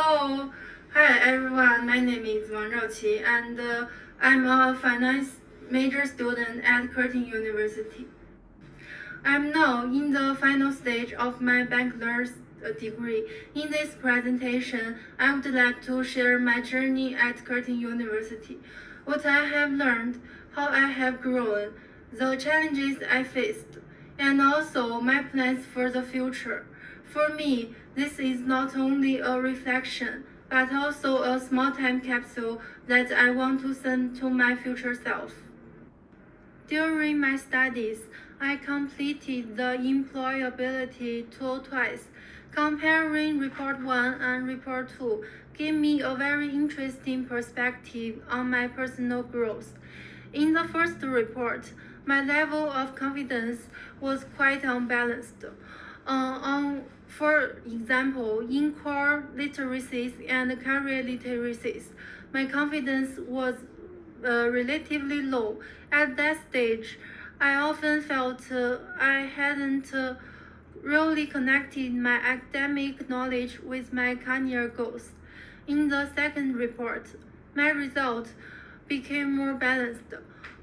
Hello, hi everyone. My name is WANGZHAOQI, and I'm a finance major student at Curtin University. I'm now in the final stage of my bachelor's degree. In this presentation, I would like to share my journey at Curtin University, what I have learned, how I have grown, the challenges I faced, and also my plans for the future. For me, this is not only a reflection, but also a small time capsule that I want to send to my future self. During my studies, I completed the employability tool twice. Comparing Report 1 and Report 2 gave me a very interesting perspective on my personal growth. In the first report, my level of confidence was quite unbalanced. For example, in core literacies and career literacies, my confidence was relatively low. At that stage, I often felt I hadn't really connected my academic knowledge with my career goals. In the second report, my results became more balanced.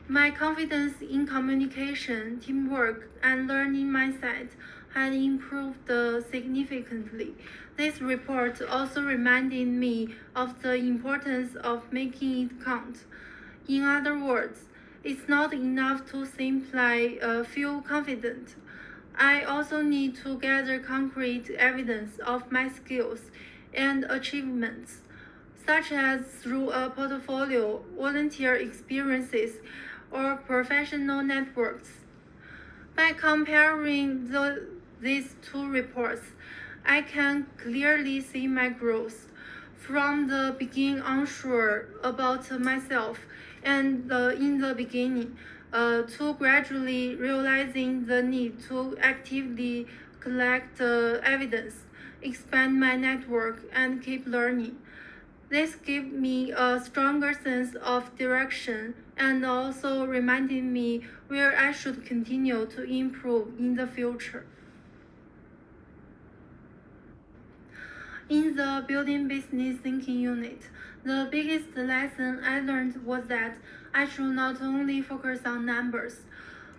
My confidence in communication, teamwork, and learning mindset had improved significantly. This report also reminded me of the importance of making it count. In other words, it's not enough to simply feel confident. I also need to gather concrete evidence of my skills and achievements, such as through a portfolio, volunteer experiences, or professional networks. By comparing these two reports, I can clearly see my growth. From the beginning unsure about myself and in the beginning, to gradually realizing the need to actively collect evidence, expand my network, and keep learning. This gave me a stronger sense of direction and also reminded me where I should continue to improve in the future. In the Building Business Thinking unit, the biggest lesson I learned was that I should not only focus on numbers.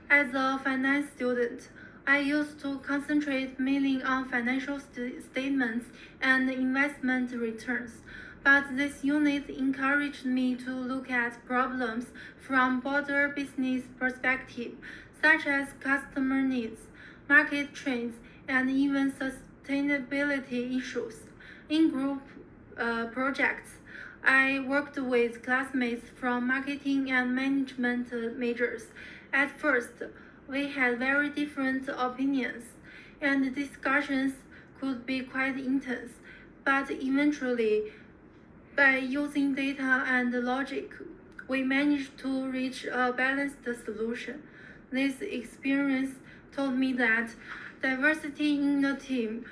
As a finance student, I used to concentrate mainly on financial statements and investment returns. But this unit encouraged me to look at problems from broader business perspective, such as customer needs, market trends, and even sustainability issues. In group projects, I worked with classmates from marketing and management majors. At first, we had very different opinions, and discussions could be quite intense, but eventually, by using data and logic, we managed to reach a balanced solution. This experience taught me that diversity in a team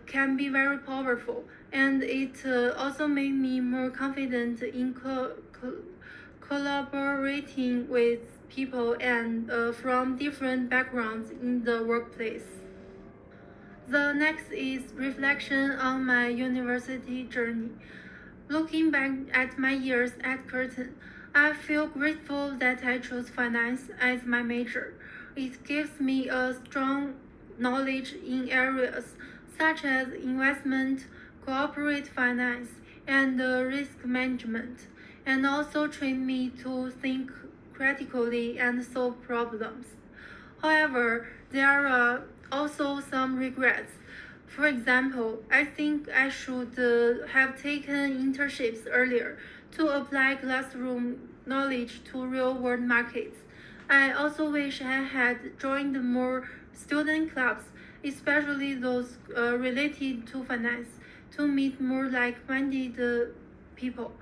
can be very powerful, and it also made me more confident in collaborating with people and from different backgrounds in the workplace. The next is reflection on my university journey. Looking back at my years at Curtin, I feel grateful that I chose finance as my major. It gives me a strong knowledge in areas such as investment, corporate finance, and risk management, and also trained me to think critically and solve problems. However, there are also some regrets. For example, I think I should have taken internships earlier to apply classroom knowledge to real-world markets. I also wish I had joined more student clubs, especially those related to finance, to meet more like-minded people.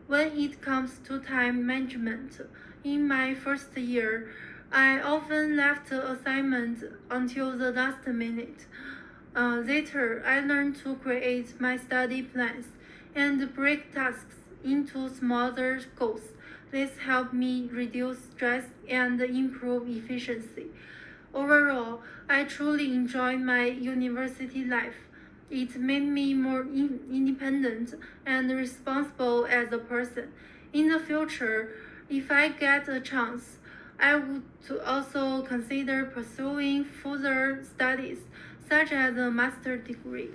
When it comes to time management, in my first year, I often left assignments until the last minute. Later, I learned to create my study plans and break tasks into smaller goals. This helped me reduce stress and improve efficiency. Overall, I truly enjoy my university life. It made me more independent and responsible as a person. In the future, if I get a chance, I would also consider pursuing further studies, such as a master's degree.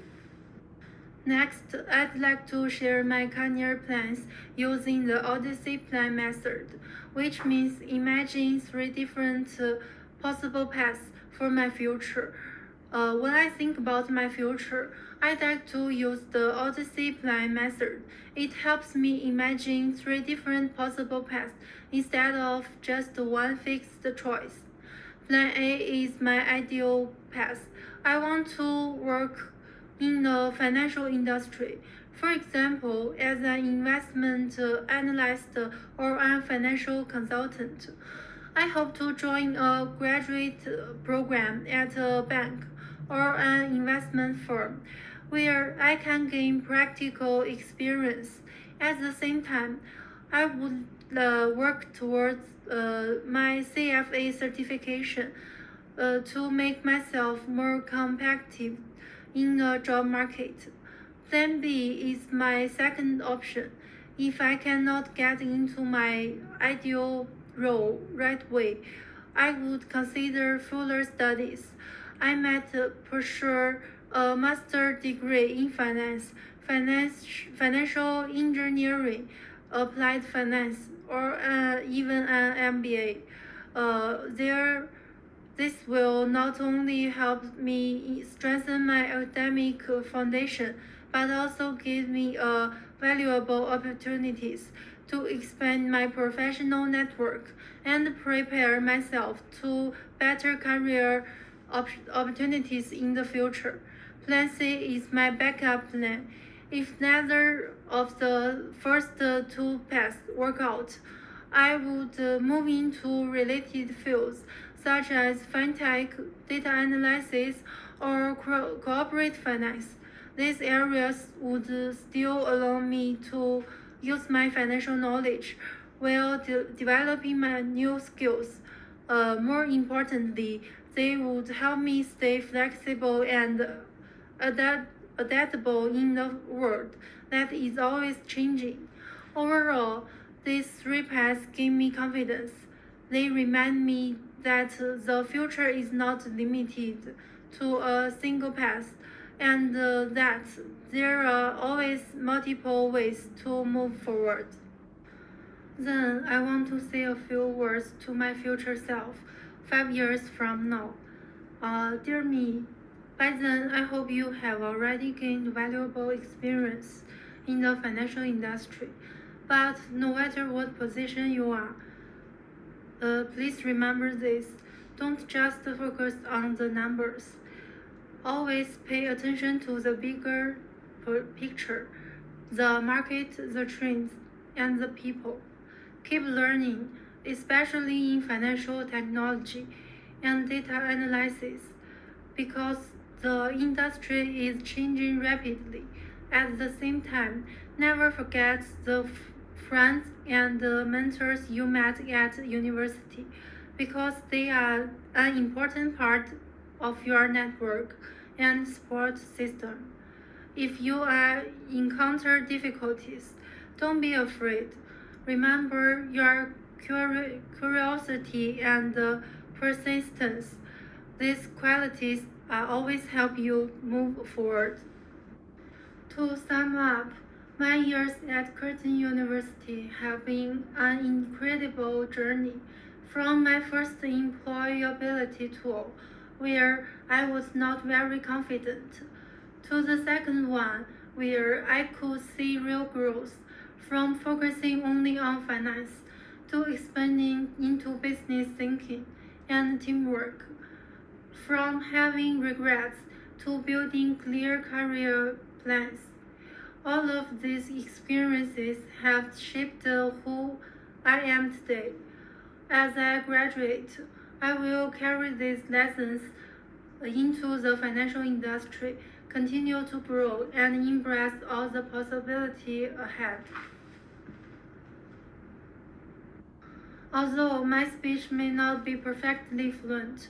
Next, I'd like to share my career plans using the Odyssey plan method, which means imagine three different possible paths for my future. When I think about my future, I like to use the Odyssey plan method. It helps me imagine three different possible paths instead of just one fixed choice. Plan A is my ideal path. I want to work in the financial industry. For example, as an investment analyst or a financial consultant. I hope to join a graduate program at a bank or an investment firm where I can gain practical experience. At the same time, I would work towards my CFA certification to make myself more competitive in the job market. Plan B is my second option. If I cannot get into my ideal role right away, I would consider further studies. I might pursue a master's degree in financial engineering, applied finance, or even an MBA. This will not only help me strengthen my academic foundation, but also give me valuable opportunities to expand my professional network and prepare myself to better career opportunities in the future. Plan C is my backup plan. If neither of the first two paths work out, I would move into related fields such as fintech, data analysis, or corporate finance. These areas would still allow me to use my financial knowledge while developing my new skills. More importantly, they would help me stay flexible and adaptable in a world that is always changing. Overall, these three paths give me confidence. They remind me that the future is not limited to a single path and that there are always multiple ways to move forward. Then I want to say a few words to my future self 5 years from now. Dear me, by then I hope you have already gained valuable experience in the financial industry. But no matter what position you are, please remember this. Don't just focus on the numbers. Always pay attention to the bigger picture, the market, the trends, and the people. Keep learning, especially in financial technology and data analysis, because the industry is changing rapidly. At the same time, never forget the friends and mentors you met at university, because they are an important part of your network and support system. If you encounter difficulties, don't be afraid. Remember your curiosity and persistence. These qualities always help you move forward. To sum up, my years at Curtin University have been an incredible journey. From my first employability tool, where I was not very confident, to the second one, where I could see real growth. From focusing only on finance to expanding into business thinking and teamwork. From having regrets to building clear career plans. All of these experiences have shaped who I am today. As I graduate, I will carry these lessons into the financial industry, continue to grow, and embrace all the possibility ahead. Although my speech may not be perfectly fluent,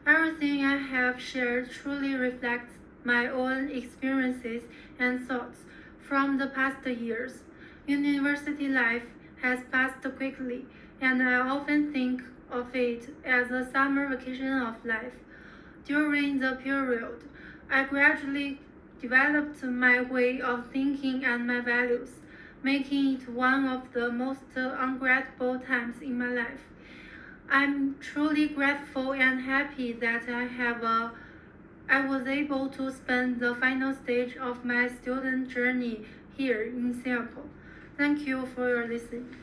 everything I have shared truly reflects my own experiences and thoughts from the past years. University life has passed quickly, and I often think of it as a summer vacation of life. During the period, I gradually developed my way of thinking and my values, making it one of the most unforgettable times in my life. I'm truly grateful and happy that I was able to spend the final stage of my student journey here in Singapore. Thank you for your listening.